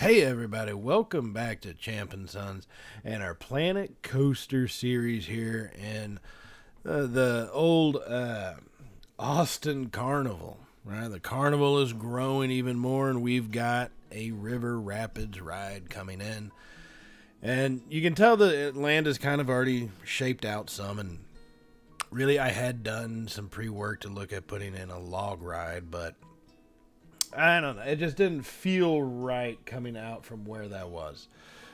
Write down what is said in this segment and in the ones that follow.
Hey everybody, welcome back to Champ and Sons and our Planet Coaster series here in the old Austin Carnival. Right, the carnival is growing even more, and we've got a river rapids ride coming in, and you can tell the land is kind of already shaped out some. And really, I had done some pre-work to look at putting in a log ride, but I don't know. It just didn't feel right coming out from where that was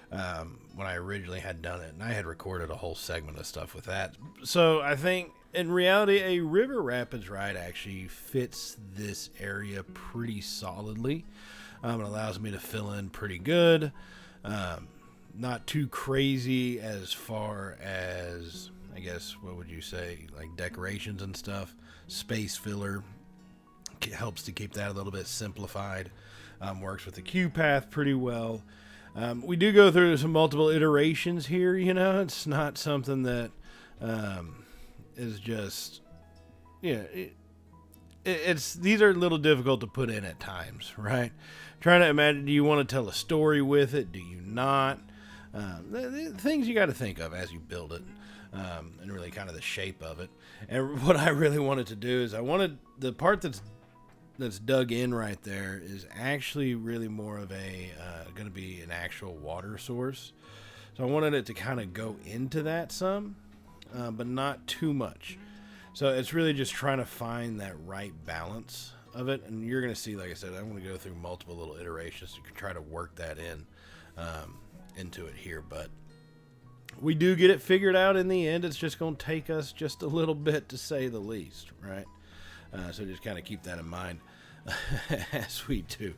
when I originally had done it. And I had recorded a whole segment of stuff with that. So I think in reality, a river rapids ride actually fits this area pretty solidly. It allows me to fill in pretty good. Not too crazy as far as, I guess, what would you say, like decorations and stuff. Space filler helps to keep that a little bit simplified. Works with the queue path pretty well. We do go through some multiple iterations here. It's not something that is just, it's these are a little difficult to put in at times, right? Trying to imagine, do you want to tell a story with it? Do you not? The things you got to think of as you build it. And really kind of the shape of it. And what I really wanted to do is I wanted the part that's dug in right there is actually really more of a going to be an actual water source. So I wanted it to kind of go into that some, but not too much. So it's really just trying to find that right balance of it. And you're going to see, like I said, I'm going to go through multiple little iterations to try to work that into it here. But we do get it figured out in the end. It's just going to take us just a little bit, to say the least, right? So just kind of keep that in mind as we do.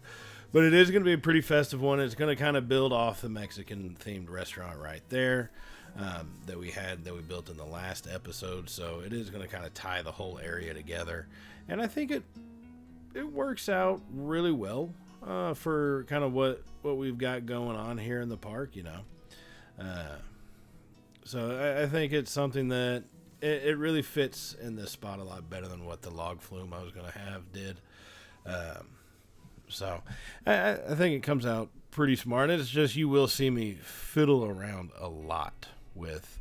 But it is going to be a pretty festive one. It's going to kind of build off the Mexican themed restaurant right there that we built in the last episode. So it is going to kind of tie the whole area together. And I think it works out really well for kind of what we've got going on here in the park, So I think it's something that it really fits in this spot a lot better than what the log flume I was going to have did. So I think it comes out pretty smart. It's just you will see me fiddle around a lot with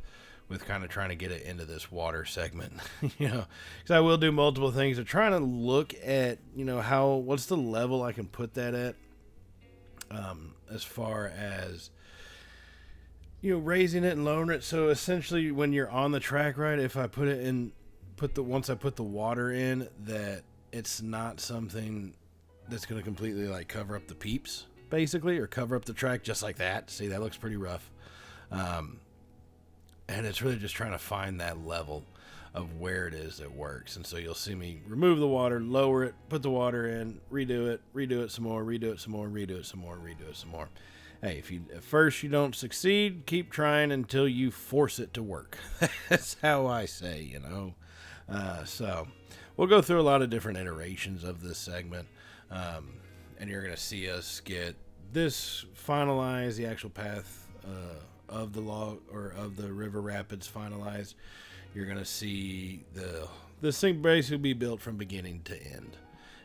kind of trying to get it into this water segment, because I will do multiple things. I'm trying to look at, what's the level I can put that at, as far as raising it and lowering it. So essentially, when you're on the track ride, if I put it in, once I put the water in, that it's not something that's going to completely like cover up the peeps, basically, or cover up the track just like that. See, that looks pretty rough. And it's really just trying to find that level of where it is that works. And so you'll see me remove the water, lower it, put the water in, redo it some more, redo it some more, redo it some more, redo it some more. Hey, if at first you don't succeed, keep trying until you force it to work. That's how I say, So we'll go through a lot of different iterations of this segment, and you're going to see us get this finalized, the actual path of the log or of the river rapids finalized. You're going to see this thing basically be built from beginning to end.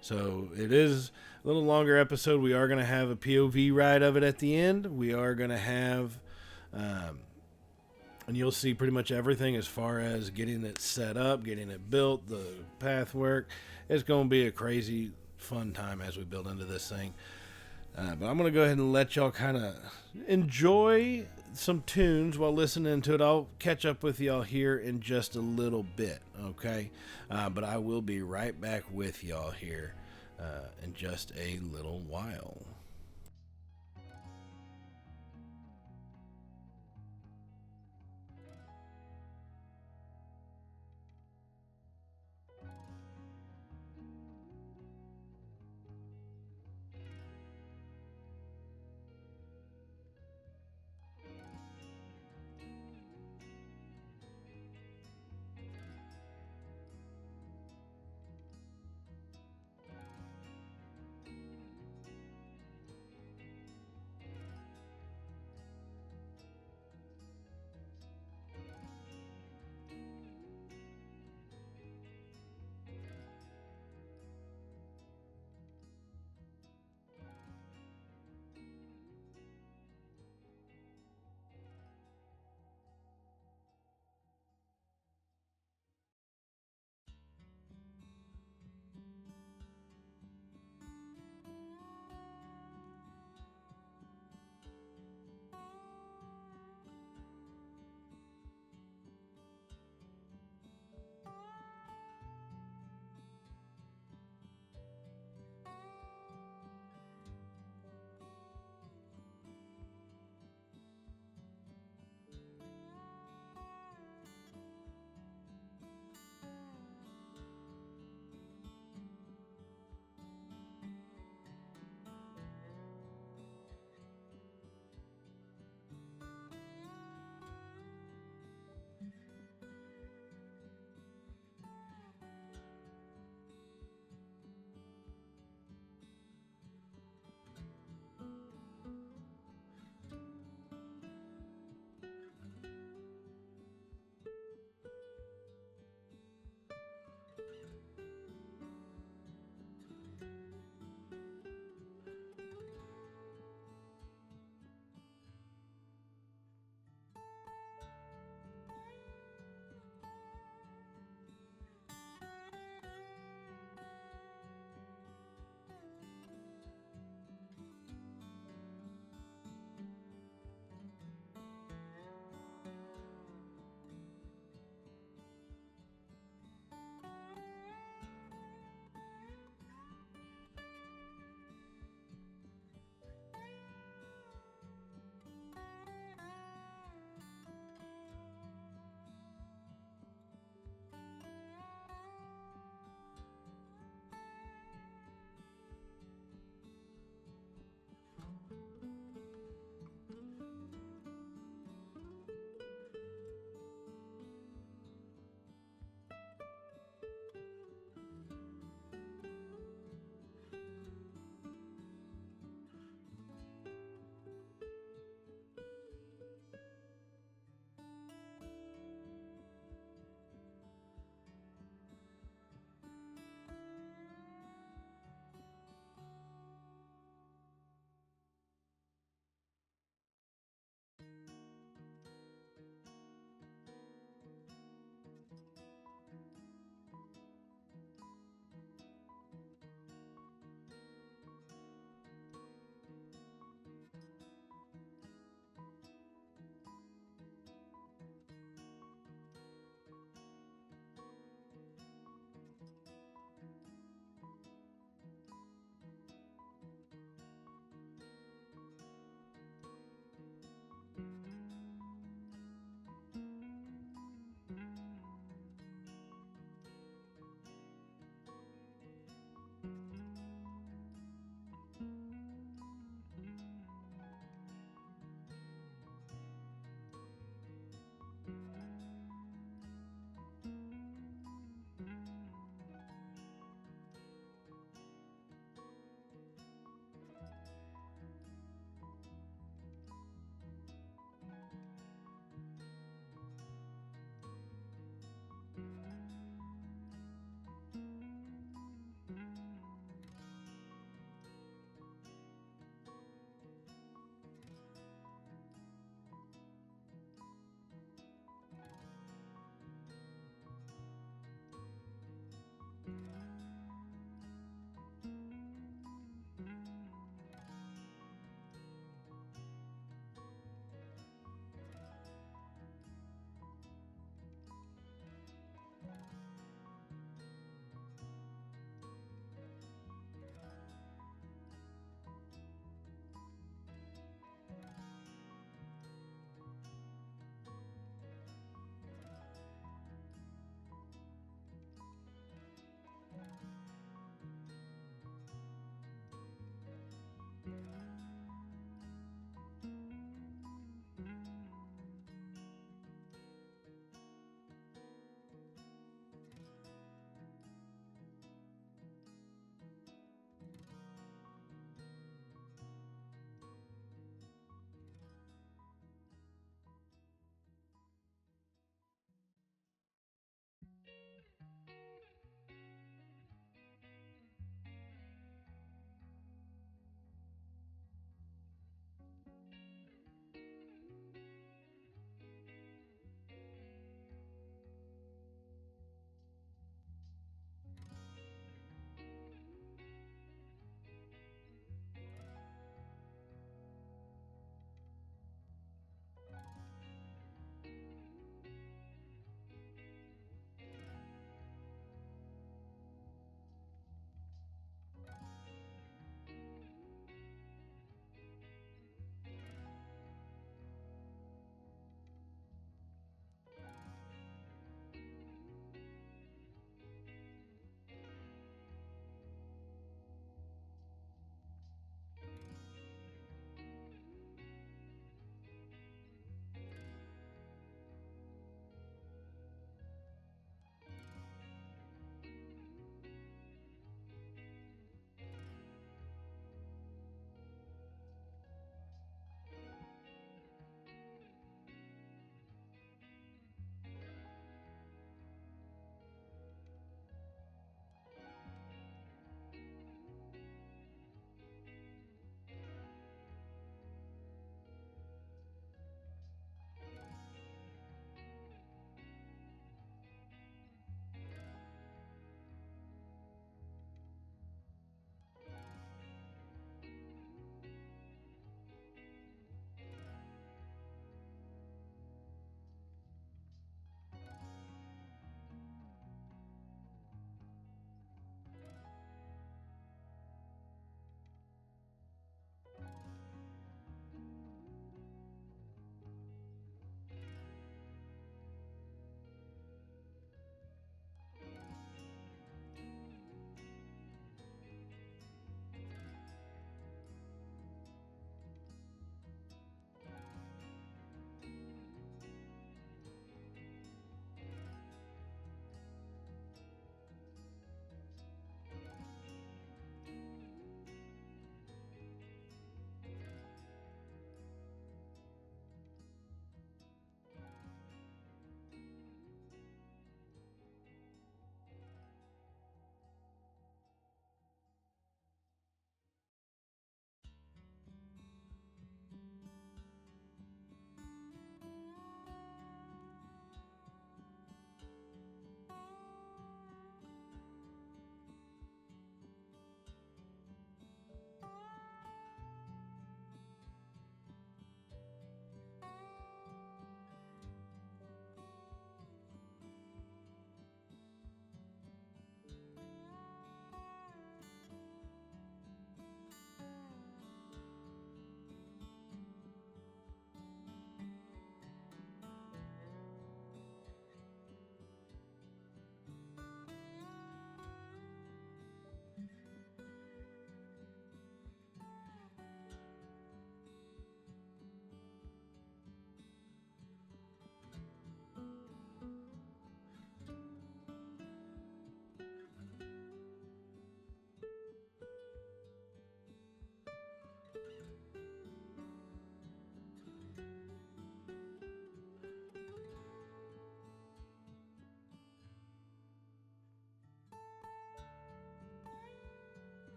So it is a little longer episode. We are going to have a POV ride of it at the end. We are going to have, and you'll see pretty much everything as far as getting it set up, getting it built, the path work. It's going to be a crazy fun time as we build into this thing. But I'm going to go ahead and let y'all kind of enjoy some tunes while listening to it. I'll catch up with y'all here in just a little bit, okay? But I will be right back with y'all here in just a little while.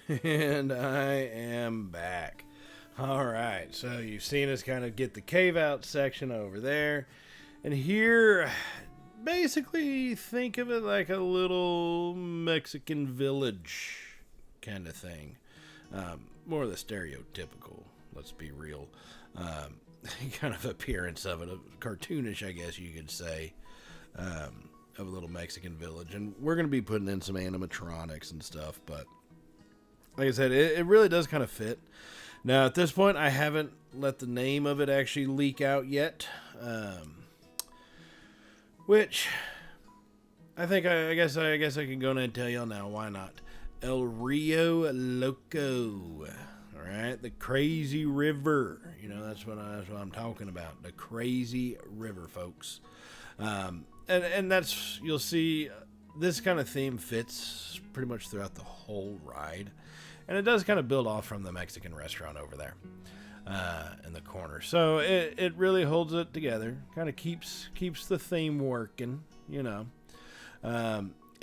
And I am back. All right, so you've seen us kind of get the cave out section over there. And here, basically, think of it like a little Mexican village kind of thing. More the stereotypical, let's be real, kind of appearance of it. Cartoonish, I guess you could say, of a little Mexican village. And we're going to be putting in some animatronics and stuff, but like I said, it really does kind of fit. Now, at this point, I haven't let the name of it actually leak out yet, which I think I guess I can go in and tell y'all now. Why not? El Rio Loco. All right, the crazy river. You know, that's what I'm talking about. The crazy river, folks. And that's, you'll see, this kind of theme fits pretty much throughout the whole ride. And it does kind of build off from the Mexican restaurant over there in the corner. So it really holds it together. Kind of keeps the theme working, you know.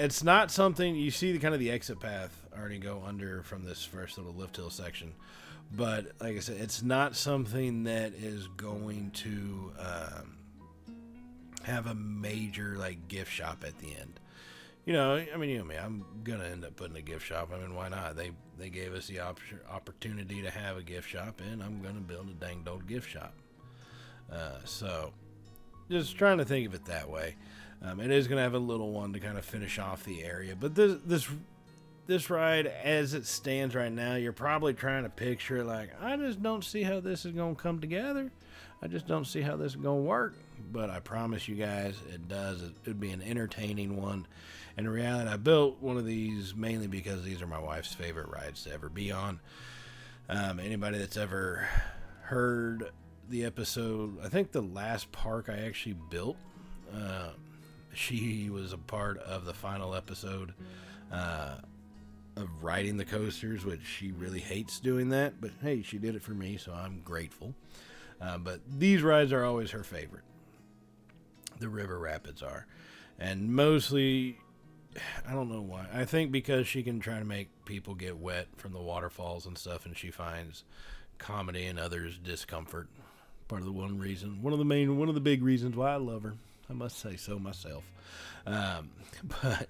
It's not something, you see the kind of the exit path already go under from this first little lift hill section. But like I said, it's not something that is going to have a major like gift shop at the end. You know, I mean, you know me, I'm gonna end up putting a gift shop. I mean, why not? They gave us the opportunity to have a gift shop, and I'm gonna build a dang old gift shop. So, just trying to think of it that way. It is gonna have a little one to kind of finish off the area, but this ride, as it stands right now, you're probably trying to picture it like, I just don't see how this is gonna come together. I just don't see how this is gonna work. But I promise you guys, it does. It would be an entertaining one. And in reality, I built one of these mainly because these are my wife's favorite rides to ever be on. Anybody that's ever heard the episode, I think the last park I actually built, she was a part of the final episode of riding the coasters, which she really hates doing that. But hey, she did it for me, so I'm grateful. But these rides are always her favorite. The river rapids are. And mostly, I don't know why. I think because she can try to make people get wet from the waterfalls and stuff, and she finds comedy in others' discomfort. Part of the one of the big reasons why I love her. I must say so myself. But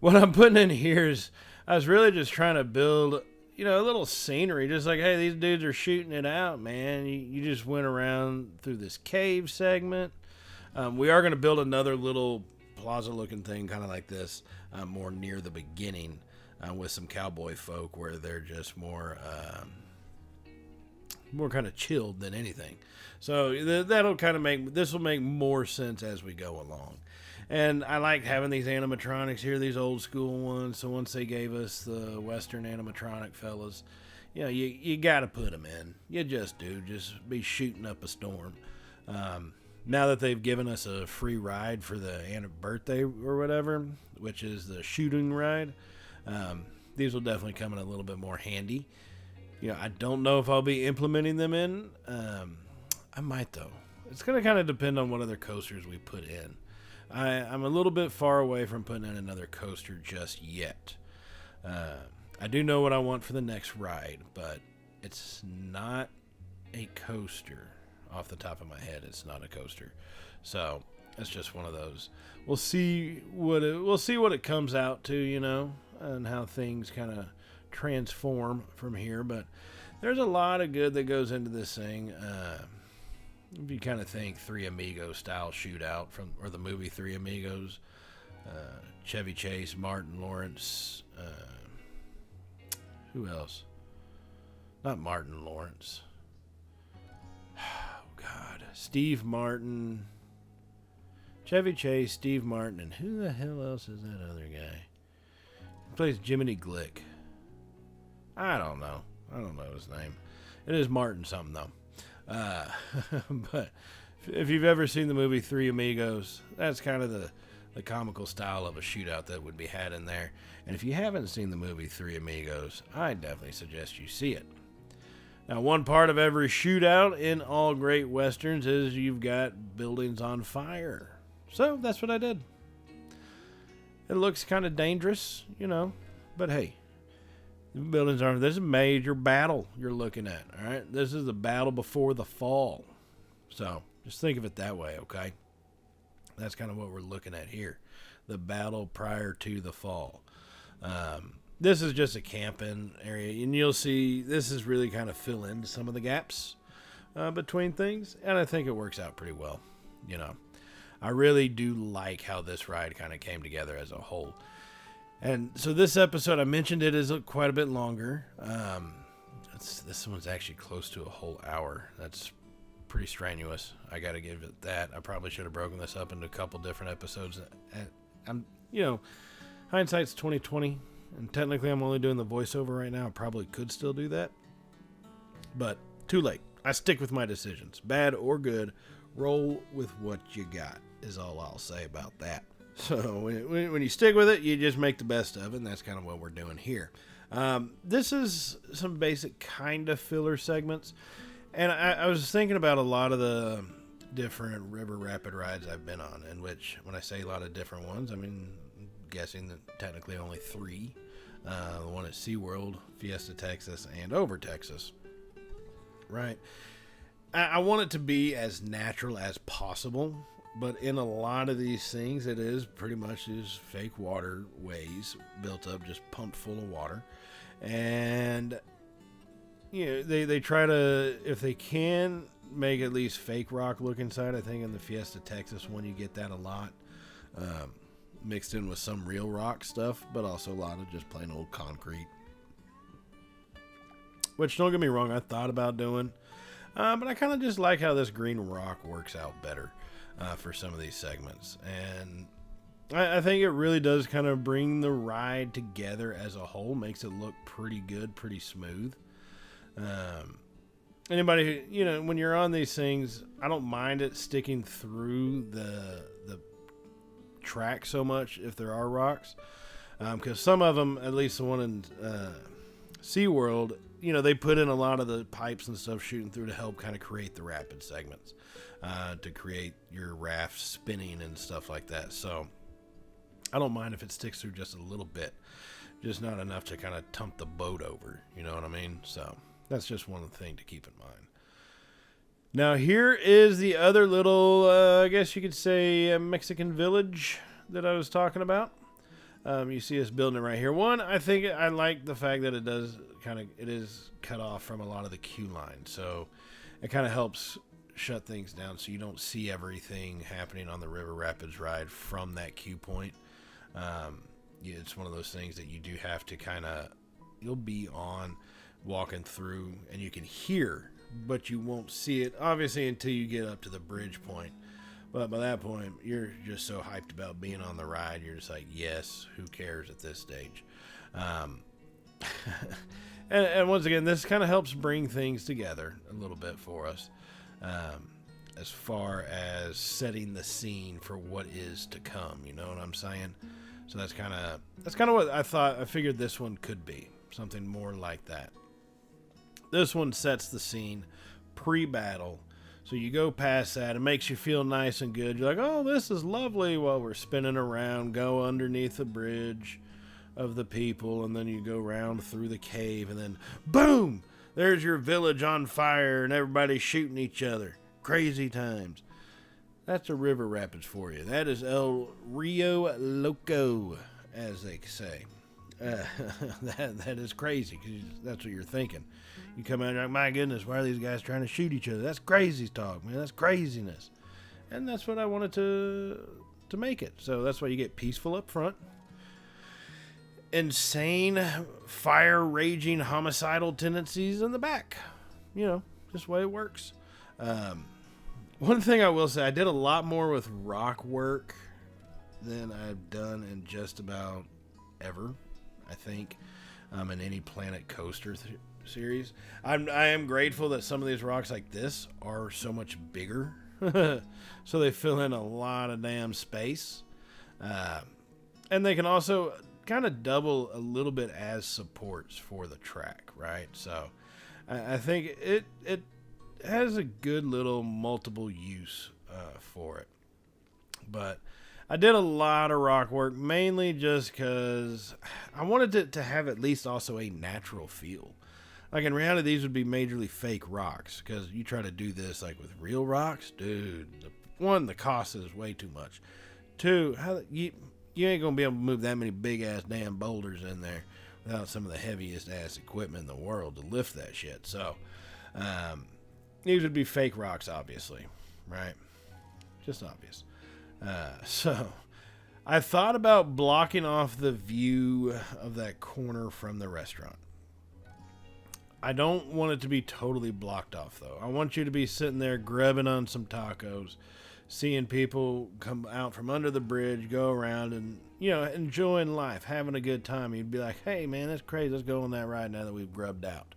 what I'm putting in here is, I was really just trying to build, you know, a little scenery. Just like, hey, these dudes are shooting it out, man. You just went around through this cave segment. We are going to build another little plaza-looking thing, kind of like this, more near the beginning, with some cowboy folk, where they're just more kind of chilled than anything. So that'll kind of this will make more sense as we go along. And I like having these animatronics here, these old school ones. So once they gave us the Western animatronic fellas, you know, you got to put them in. You just do. Just be shooting up a storm. Now that they've given us a free ride for the birthday or whatever, which is the shooting ride, these will definitely come in a little bit more handy. You know, I don't know if I'll be implementing them in. I might, though. It's going to kind of depend on what other coasters we put in. I'm a little bit far away from putting in another coaster just yet. I do know what I want for the next ride, but it's not a coaster. Off the top of my head, it's not a coaster. So it's just one of those. We'll see what it comes out to, you know, and how things kind of transform from here. But there's a lot of good that goes into this thing. If you kind of think Three Amigos style shootout or the movie Three Amigos, Chevy Chase, Martin Lawrence, who else? Not Martin Lawrence. Oh God, Steve Martin, Chevy Chase, Steve Martin, and who the hell else is that other guy? He plays Jiminy Glick. I don't know his name. It is Martin something though. But if you've ever seen the movie Three Amigos, that's kind of the comical style of a shootout that would be had in there. And if you haven't seen the movie Three Amigos, I definitely suggest you see it. Now, one part of every shootout in all great westerns is you've got buildings on fire. So that's what I did. It looks kind of dangerous, you know, but hey, The buildings are. This is a major battle you're looking at. All right, this is the battle before the fall. So just think of it that way, okay? That's kind of what we're looking at here. The battle prior to the fall. This is just a camping area, and you'll see this is really kind of fill in some of the gaps between things, and I think it works out pretty well. You know, I really do like how this ride kind of came together as a whole. And so this episode, I mentioned it is quite a bit longer. This one's actually close to a whole hour. That's pretty strenuous. I got to give it that. I probably should have broken this up into a couple different episodes. I'm, hindsight's 2020, and technically I'm only doing the voiceover right now. I probably could still do that, but too late. I stick with my decisions, bad or good. Roll with what you got is all I'll say about that. So when you stick with it, you just make the best of it, and that's kind of what we're doing here. This is some basic kind of filler segments, and I was thinking about a lot of the different river rapid rides I've been on, in which, when I say a lot of different ones, I mean, I'm guessing that technically only 3. The one at SeaWorld, Fiesta Texas, and Over Texas. Right? I want it to be as natural as possible. But in a lot of these things, it is pretty much these fake waterways built up, just pumped full of water. And, they try to, if they can, make at least fake rock look inside. I think in the Fiesta Texas one, you get that a lot. Mixed in with some real rock stuff, but also a lot of just plain old concrete. Which, don't get me wrong, I thought about doing. But I kind of just like how this green rock works out better. For some of these segments, and I think it really does kind of bring the ride together as a whole, makes it look pretty good, pretty smooth. Anybody, when you're on these things, I don't mind it sticking through the track so much if there are rocks, because some of them, at least the one in SeaWorld, they put in a lot of the pipes and stuff shooting through to help kind of create the rapid segments. To create your raft spinning and stuff like that. So I don't mind if it sticks through just a little bit, just not enough to kind of tump the boat over. You know what I mean? So that's just one thing to keep in mind. Now here is the other little, I guess you could say, Mexican village that I was talking about. You see us building it right here. One, I think I like the fact that it is cut off from a lot of the queue line. So it kind of helps shut things down so you don't see everything happening on the River Rapids ride from that queue point. It's one of those things that you do have to you'll be on walking through and you can hear, but you won't see it obviously until you get up to the bridge point. But by that point, you're just so hyped about being on the ride, you're just like, yes, who cares at this stage? And once again, this kind of helps bring things together a little bit for us. As far as setting the scene for what is to come, you know what I'm saying? So that's kind of what I figured this one could be, something more like that. This one sets the scene pre-battle, so you go past that, it makes you feel nice and good. You're like, oh, this is lovely, while we're spinning around, go underneath the bridge of the people, and then you go around through the cave, and then boom, there's your village on fire and everybody shooting each other. Crazy times. That's a river rapids for you. That is El Rio Loco, as they say. That is crazy, because that's what you're thinking. You come out and you're like, my goodness, why are these guys trying to shoot each other? That's crazy talk, man. That's craziness. And that's what I wanted to make it. So that's why you get peaceful up front. Insane, fire-raging, homicidal tendencies in the back. Just the way it works. One thing I will say, I did a lot more with rock work than I've done in just about ever, I think, in any Planet Coaster series. I am grateful that some of these rocks like this are so much bigger, so they fill in a lot of damn space. And they can also kind of double a little bit as supports for the track, right? So I think it has a good little multiple use for it. But I did a lot of rock work, mainly just because I wanted it to have at least also a natural feel. Like in reality, these would be majorly fake rocks because you try to do this like with real rocks, dude. One, the cost is way too much. Two, you ain't gonna be able to move that many big ass damn boulders in there without some of the heaviest ass equipment in the world to lift that shit. So, these would be fake rocks, obviously, right? Just obvious. So, I thought about blocking off the view of that corner from the restaurant. I don't want it to be totally blocked off, though. I want you to be sitting there grubbing on some tacos, seeing people come out from under the bridge, go around, and, enjoying life, having a good time. You'd be like, hey, man, that's crazy. Let's go on that ride now that we've grubbed out.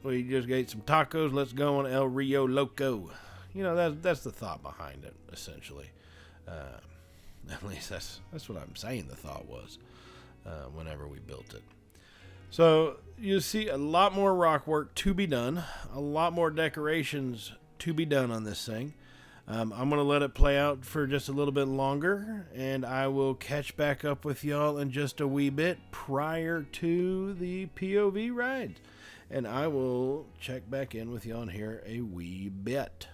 We just ate some tacos. Let's go on El Rio Loco. That's the thought behind it, essentially. At least that's what I'm saying the thought was whenever we built it. So you see a lot more rock work to be done, a lot more decorations to be done on this thing. I'm going to let it play out for just a little bit longer, and I will catch back up with y'all in just a wee bit prior to the POV rides. And I will check back in with y'all in here a wee bit.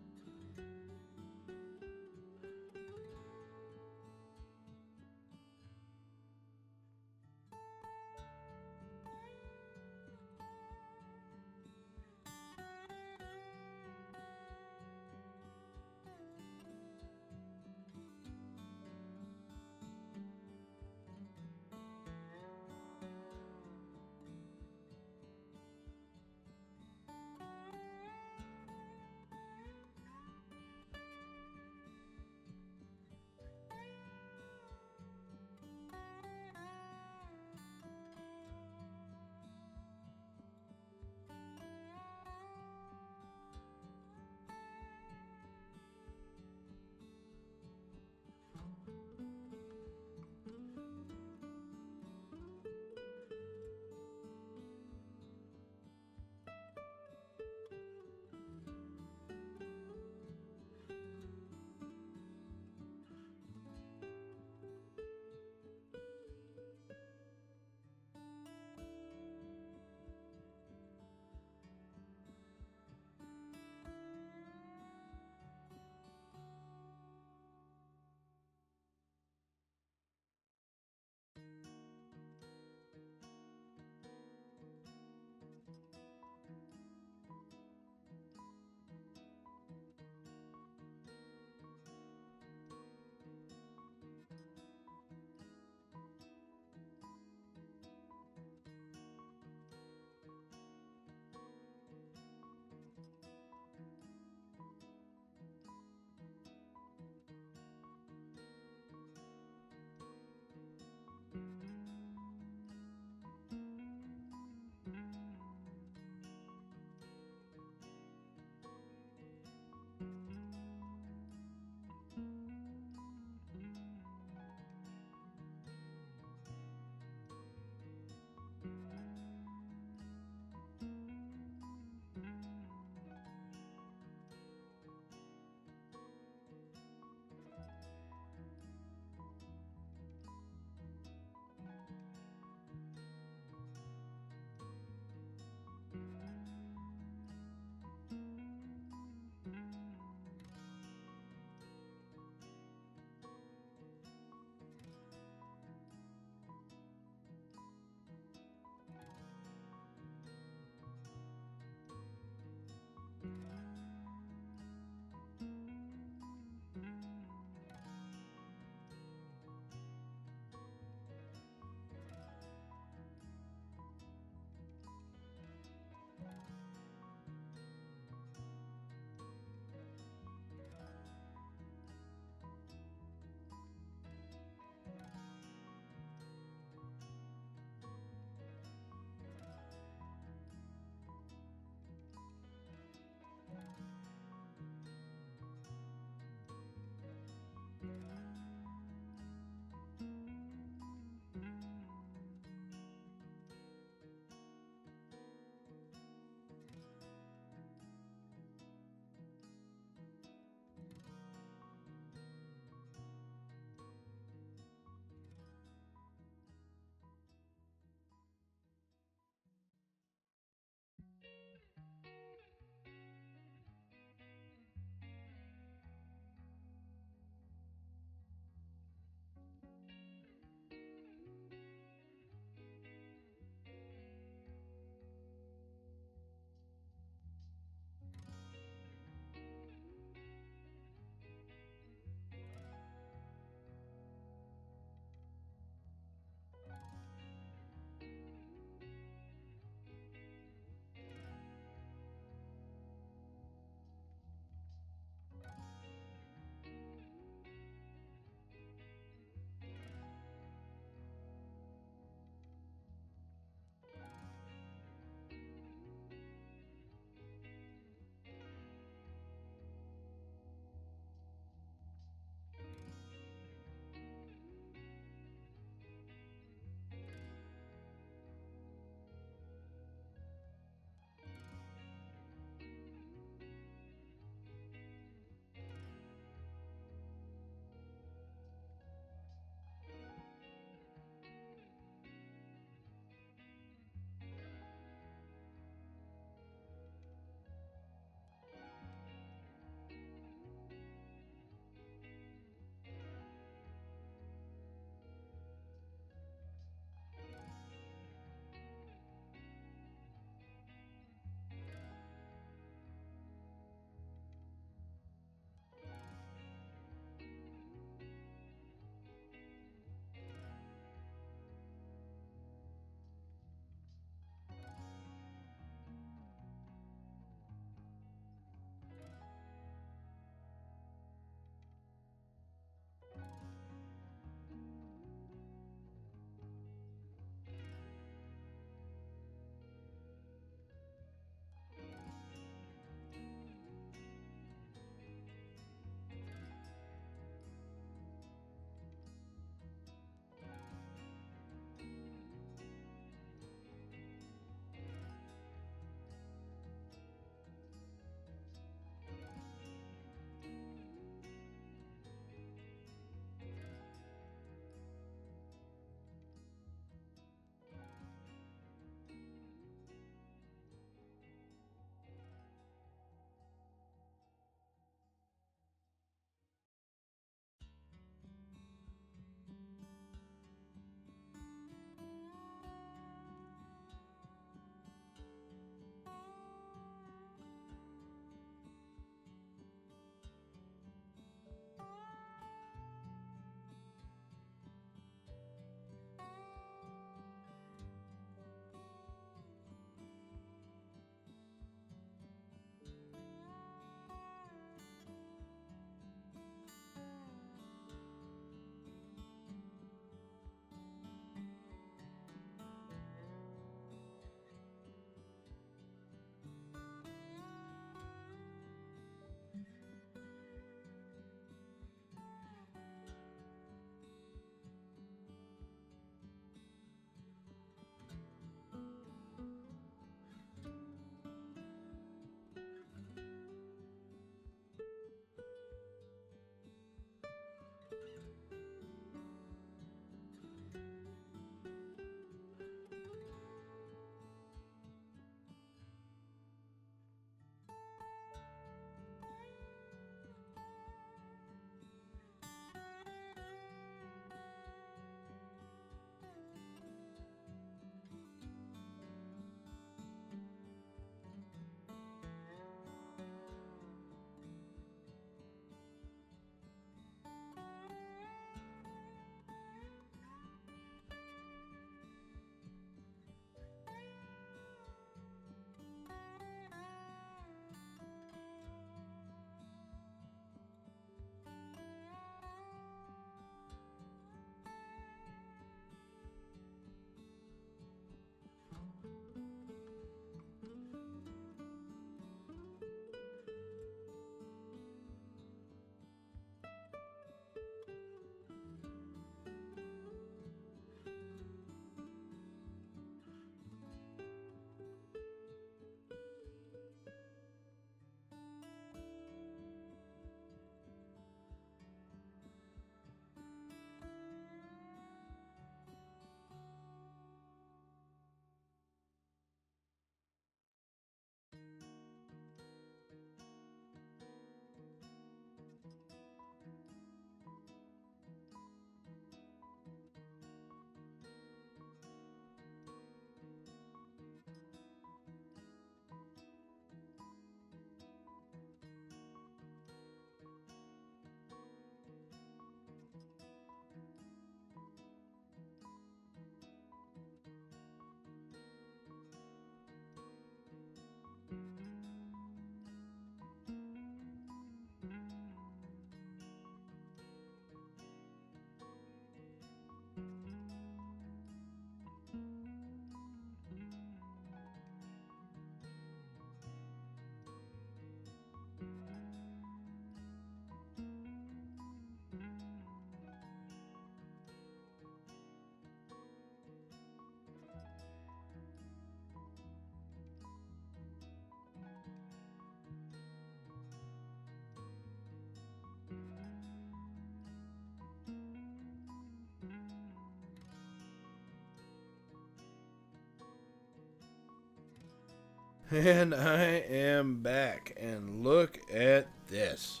And I am back, and look at this.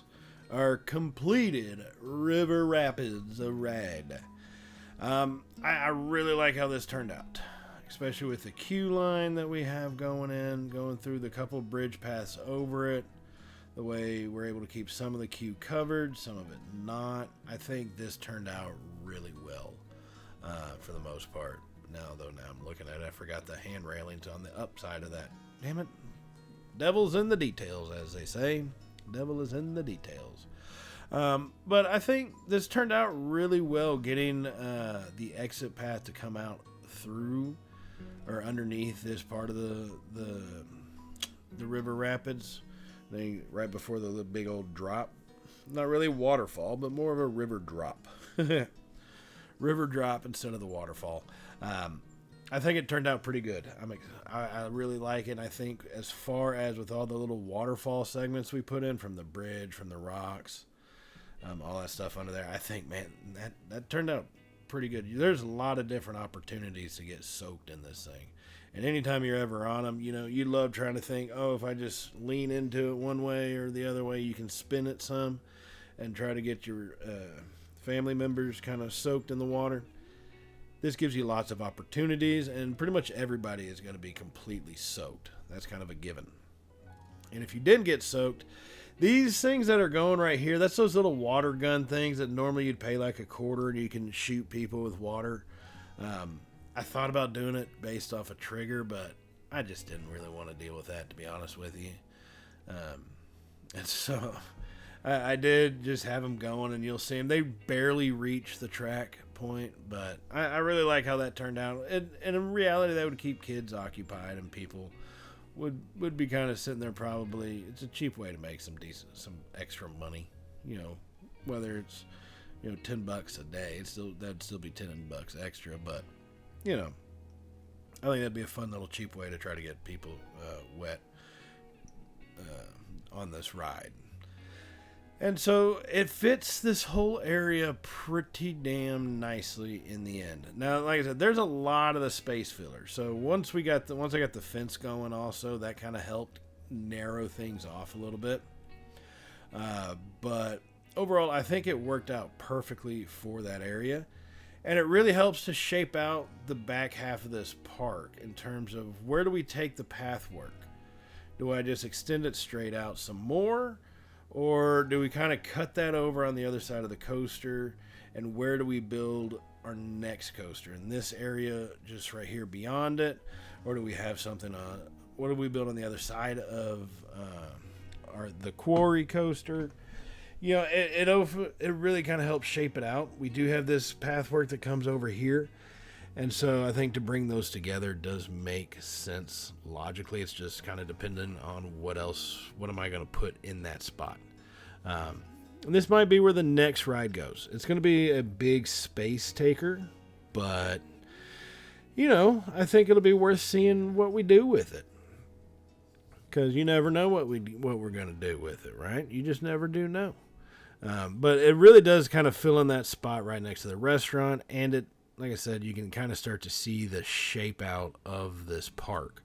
Our completed River Rapids ride. I really like how this turned out, especially with the queue line that we have going through the couple bridge paths over it. The way we're able to keep some of the queue covered, some of it not. I think this turned out really well for the most part. Now I'm looking at it, I forgot the hand railings on the upside of that. Damn it. Devil's in the details, as they say. Devil is in the details. But I think this turned out really well, getting the exit path to come out through or underneath this part of the river rapids. Right before the big old drop. Not really a waterfall, but more of a river drop. River drop instead of the waterfall. I think it turned out pretty good. I really like it. I think as far as with all the little waterfall segments we put in, from the bridge, from the rocks, all that stuff under there, I think, man, that turned out pretty good. There's a lot of different opportunities to get soaked in this thing. And anytime you're ever on them, you love trying to think, oh, if I just lean into it one way or the other way, you can spin it some and try to get your family members kind of soaked in the water. This gives you lots of opportunities, and pretty much everybody is going to be completely soaked. That's kind of a given. And if you didn't get soaked, these things that are going right here, that's those little water gun things that normally you'd pay like $0.25 and you can shoot people with water. I thought about doing it based off a trigger, but I just didn't really want to deal with that, to be honest with you. And so I did just have them going, and you'll see them. They barely reach the track point, but I really like how that turned out. And in reality, that would keep kids occupied, and people would be kind of sitting there probably. It's a cheap way to make some extra money, whether it's, $10 a day. That'd still be $10 extra, but I think that'd be a fun little cheap way to try to get people wet on this ride. And so it fits this whole area pretty damn nicely in the end. Now, like I said, there's a lot of the space filler. So once I got the fence going, also that kind of helped narrow things off a little bit. But overall, I think it worked out perfectly for that area. And it really helps to shape out the back half of this park in terms of where do we take the path work? Do I just extend it straight out some more? Or do we kind of cut that over on the other side of the coaster? And where do we build our next coaster? In this area, just right here beyond it? Or do we have something what do we build on the other side of the quarry coaster? It really kind of helps shape it out. We do have this path work that comes over here. And so I think to bring those together does make sense logically. It's just kind of dependent on what am I going to put in that spot. And this might be where the next ride goes. It's going to be a big space taker, but, I think it'll be worth seeing what we do with it. Because you never know what we're going to do with it, right? You just never do know. But it really does kind of fill in that spot right next to the restaurant, and it, like I said, you can kind of start to see the shape out of this park.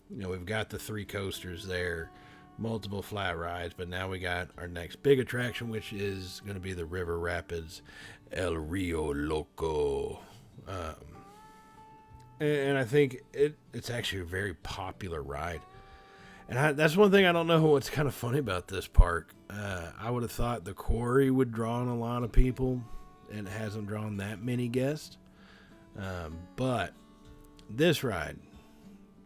We've got the 3 coasters there, multiple flat rides, but now we got our next big attraction, which is going to be the River Rapids El Rio Loco. And I think it's actually a very popular ride. And that's one thing I don't know what's kind of funny about this park. I would have thought the quarry would draw in a lot of people, and it hasn't drawn that many guests. But this ride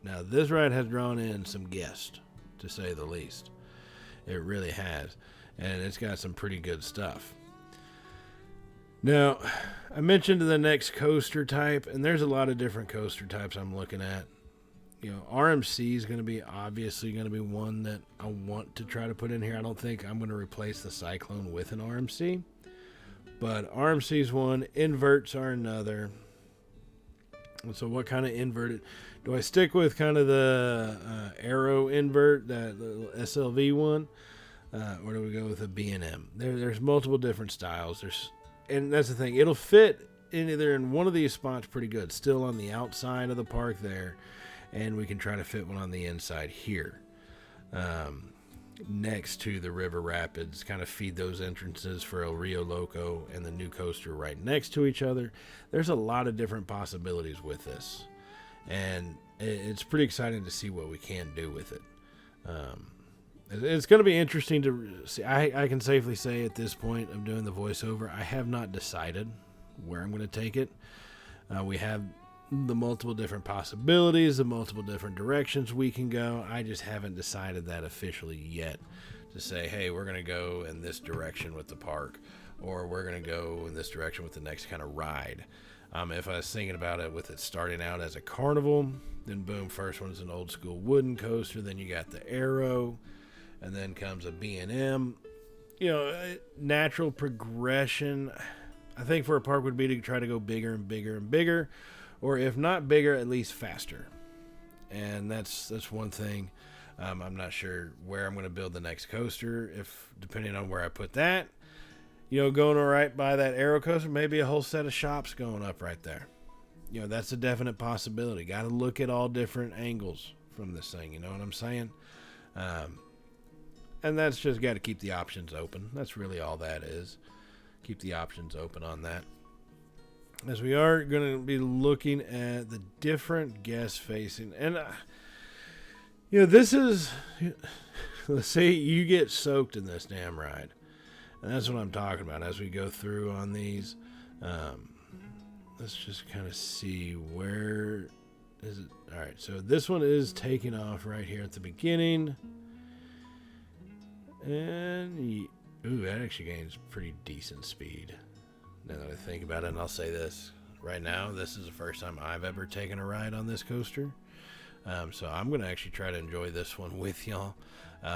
has drawn in some guests, to say the least. It really has. And it's got some pretty good stuff. Now, I mentioned the next coaster type, and there's a lot of different coaster types I'm looking at. RMC is obviously going to be one that I want to try to put in here. I don't think I'm going to replace the Cyclone with an RMC. But RMC is one, inverts are another. And so what kind of invert? Do I stick with kind of the Aero invert, that little SLV one? Or do we go with a B&M? There's multiple different styles. And that's the thing. It'll fit in either in one of these spots pretty good. Still on the outside of the park there. and we can try to fit one on the inside here. Next to the river rapids, kind of feed those entrances for El Rio Loco and the new coaster right next to each other. There's a lot of different possibilities with this, and it's pretty exciting to see what we can do with it. It's going to be interesting to see. I can safely say at this point of doing the voiceover, I have not decided where I'm going to take it. We have the multiple different possibilities, the multiple different directions we can go. I just haven't decided that officially yet to say, hey, we're going to go in this direction with the park, or we're going to go in this direction with the next kind of ride. If I was thinking about it with it starting out as a carnival, then boom, first one's an old school wooden coaster, then you got the Arrow, and then comes a B&M. You know, natural progression, I think, for a park would be to try to go bigger and bigger and bigger, or if not bigger, at least faster. And that's one thing. I'm not sure where I'm going to build the next coaster, if depending on where I put that. You know, going right by that Arrow coaster, maybe a whole set of shops going up right there. You know, that's a definite possibility. Got to look at all different angles from this thing, you know what I'm saying? And that's just got to keep the options open. That's really all that is. Keep the options open on that. As we are going to be looking at the different guest facing, and you know, this is, let's say you get soaked in this damn ride, and that's what I'm talking about as we go through on these. Let's just kind of see where is it. All right, so this one is taking off right here at the beginning, and ooh, that actually gains pretty decent speed. Now that I think about it, and I'll say this right now, this is the first time I've ever taken a ride on this coaster. So I'm going to actually try to enjoy this one with y'all.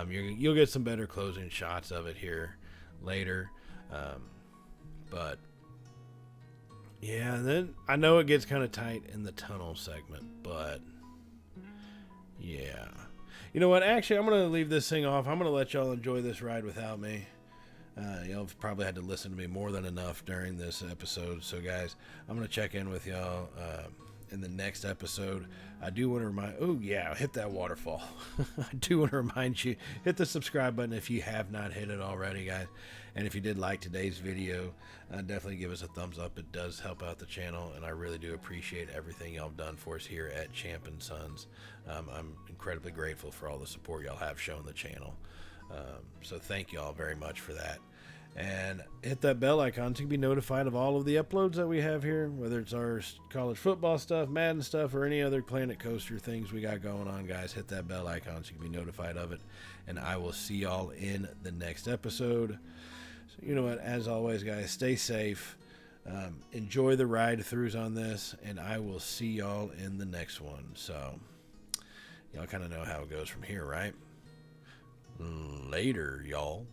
You'll get some better closing shots of it here later. But yeah, then I know it gets kind of tight in the tunnel segment, but yeah. You know what? Actually, I'm going to leave this thing off. I'm going to let y'all enjoy this ride without me. Y'all have probably had to listen to me more than enough during this episode. So, guys, I'm going to check in with y'all in the next episode. I do want to remind... Oh, yeah, hit that waterfall. I do want to remind you, hit the subscribe button if you have not hit it already, guys. And if you did like today's video, definitely give us a thumbs up. It does help out the channel, and I really do appreciate everything y'all have done for us here at Champ & Sons. I'm incredibly grateful for all the support y'all have shown the channel. So thank you all very much for that. And hit that bell icon so you can be notified of all of the uploads that we have here, whether it's our college football stuff, Madden stuff, or any other Planet Coaster things we got going on, guys. Hit that bell icon so you can be notified of it. And I will see y'all in the next episode. So, you know what? As always, guys, stay safe. Enjoy the ride-throughs on this, and I will see y'all in the next one. So, y'all kind of know how it goes from here, right? Later, y'all.